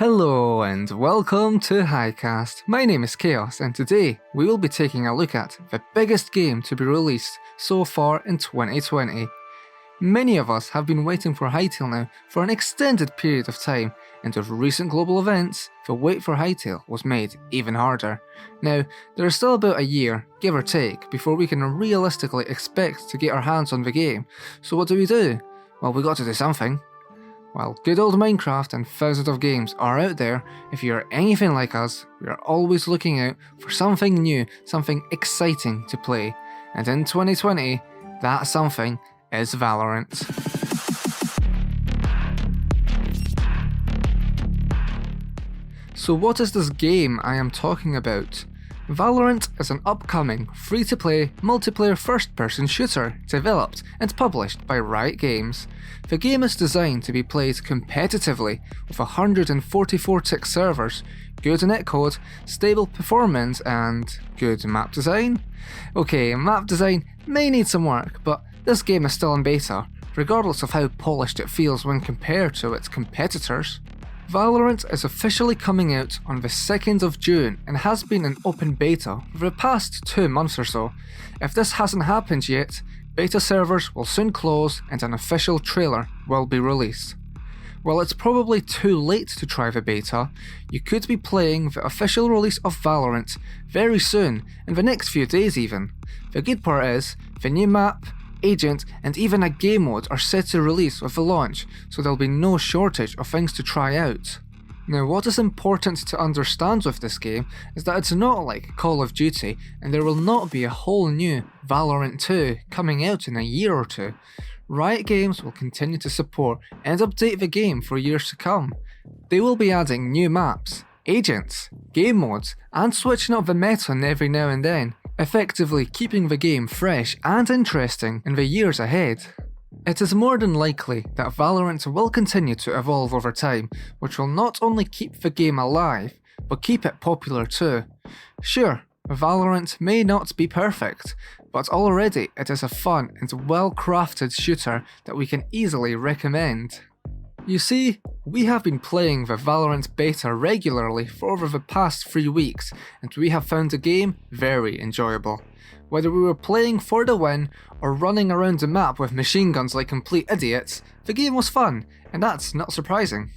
Hello and welcome to Hycast. My name is Chaos and today we will be taking a look at the biggest game to be released so far in 2020. Many of us have been waiting for Hytale now for an extended period of time, and with recent global events, the wait for Hytale was made even harder. Now, there is still about a year, give or take, before we can realistically expect to get our hands on the game. So what do? Well, we got to do something. While good old Minecraft and thousands of games are out there, if you are anything like us, we are always looking out for something new, something exciting to play. And in 2020, that something is Valorant. So what is this game I am talking about? Valorant is an upcoming, free-to-play, multiplayer first-person shooter developed and published by Riot Games. The game is designed to be played competitively with 144 tick servers, good netcode, stable performance, and good map design? Okay, map design may need some work, but this game is still in beta, regardless of how polished it feels when compared to its competitors. Valorant is officially coming out on the 2nd of June and has been in open beta for the past 2 months or so. If this hasn't happened yet, beta servers will soon close and an official trailer will be released. While it's probably too late to try the beta, you could be playing the official release of Valorant very soon, in the next few days even. The good part is, the new map, agent, and even a game mode are set to release with the launch, so there'll be no shortage of things to try out. Now, what is important to understand with this game is that it's not like Call of Duty, and there will not be a whole new Valorant 2 coming out in a year or two. Riot Games will continue to support and update the game for years to come. They will be adding new maps, agents, game modes, and switching up the meta every now and then, effectively keeping the game fresh and interesting in the years ahead. It is more than likely that Valorant will continue to evolve over time, which will not only keep the game alive, but keep it popular too. Sure, Valorant may not be perfect, but already it is a fun and well-crafted shooter that we can easily recommend. You see, we have been playing the Valorant beta regularly for over the past 3 weeks, and we have found the game very enjoyable. Whether we were playing for the win or running around the map with machine guns like complete idiots, the game was fun, and that's not surprising.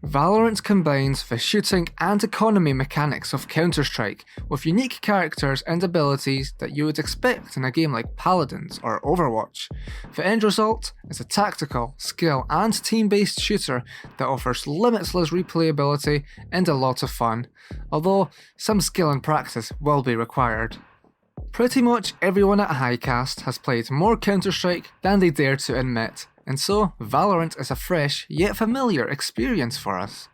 Valorant combines the shooting and economy mechanics of Counter-Strike with unique characters and abilities that you would expect in a game like Paladins or Overwatch. The end result is a tactical, skill and team-based shooter that offers limitless replayability and a lot of fun, although some skill and practice will be required. Pretty much everyone at Hycast has played more Counter-Strike than they dare to admit, and so Valorant is a fresh yet familiar experience for us.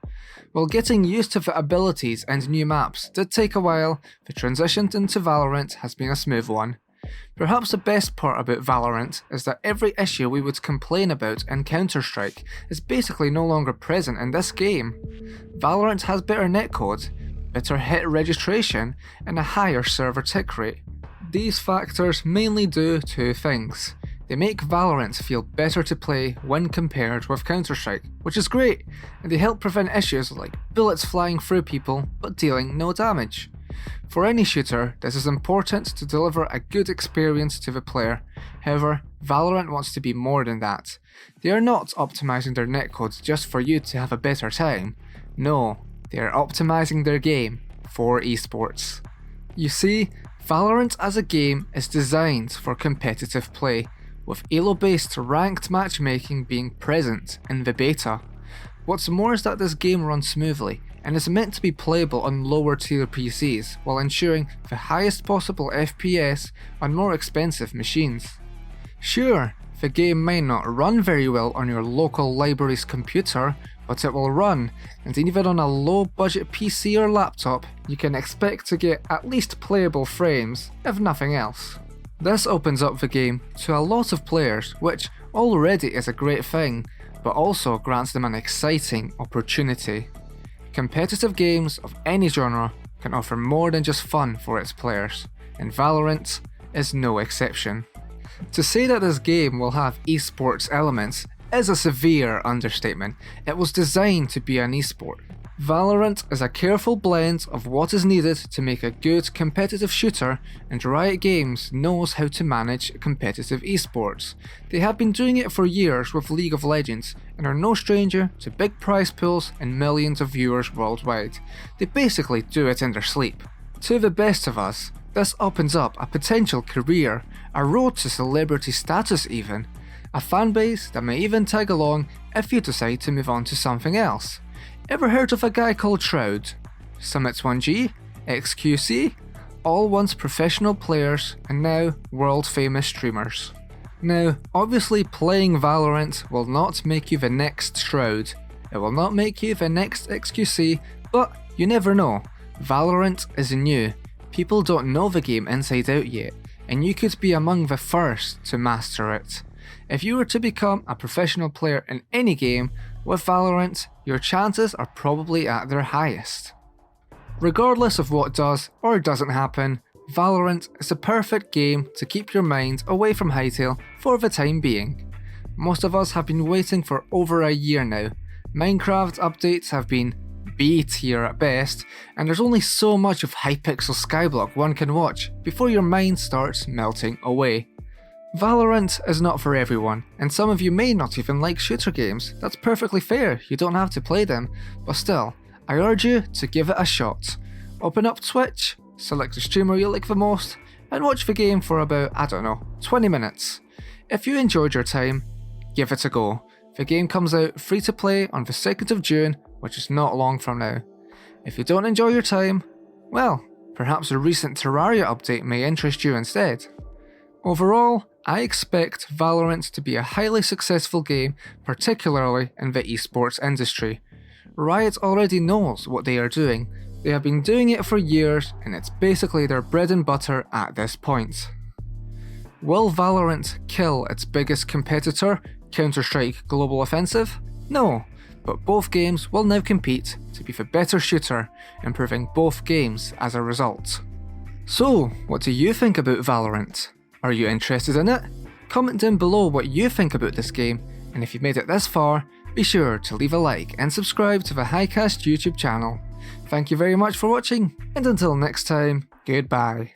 While getting used to the abilities and new maps did take a while, the transition into Valorant has been a smooth one. Perhaps the best part about Valorant is that every issue we would complain about in Counter-Strike is basically no longer present in this game. Valorant has better netcode, better hit registration, and a higher server tick rate. These factors mainly do 2 things. They make Valorant feel better to play when compared with Counter-Strike, which is great, and they help prevent issues like bullets flying through people but dealing no damage. For any shooter, this is important to deliver a good experience to the player. However, Valorant wants to be more than that. They are not optimizing their netcode just for you to have a better time. No, they are optimizing their game for esports. You see, Valorant as a game is designed for competitive play, with Elo-based ranked matchmaking being present in the beta. What's more is that this game runs smoothly and is meant to be playable on lower tier PCs while ensuring the highest possible FPS on more expensive machines. Sure, the game may not run very well on your local library's computer, but it will run, and even on a low budget PC or laptop, you can expect to get at least playable frames, if nothing else. This opens up the game to a lot of players, which already is a great thing, but also grants them an exciting opportunity. Competitive games of any genre can offer more than just fun for its players, and Valorant is no exception. To say that this game will have esports elements is a severe understatement. It was designed to be an esport. Valorant is a careful blend of what is needed to make a good competitive shooter, and Riot Games knows how to manage competitive esports. They have been doing it for years with League of Legends and are no stranger to big prize pools and millions of viewers worldwide. They basically do it in their sleep. To the best of us, this opens up a potential career, a road to celebrity status even, a fanbase that may even tag along if you decide to move on to something else. Ever heard of a guy called Shroud? Summits1G, XQC, all once professional players and now world famous streamers. Now, obviously playing Valorant will not make you the next Shroud, it will not make you the next XQC, but you never know. Valorant is new, people don't know the game inside out yet, and you could be among the first to master it. If you were to become a professional player in any game, with Valorant, your chances are probably at their highest. Regardless of what does or doesn't happen, Valorant is the perfect game to keep your mind away from Hytale for the time being. Most of us have been waiting for over a year now. Minecraft updates have been B tier at best, and there's only so much of Hypixel Skyblock one can watch before your mind starts melting away. Valorant is not for everyone, and some of you may not even like shooter games. That's perfectly fair, you don't have to play them, but still, I urge you to give it a shot. Open up Twitch, select the streamer you like the most, and watch the game for about, 20 minutes. If you enjoyed your time, give it a go. The game comes out free to play on the 2nd of June, which is not long from now. If you don't enjoy your time, well, perhaps a recent Terraria update may interest you instead. Overall, I expect Valorant to be a highly successful game, particularly in the esports industry. Riot already knows what they are doing. They have been doing it for years, and it's basically their bread and butter at this point. Will Valorant kill its biggest competitor, Counter-Strike Global Offensive? No, but both games will now compete to be the better shooter, improving both games as a result. So, what do you think about Valorant? Are you interested in it? Comment down below what you think about this game, and if you've made it this far, be sure to leave a like and subscribe to the Hycast YouTube channel. Thank you very much for watching, and until next time, goodbye.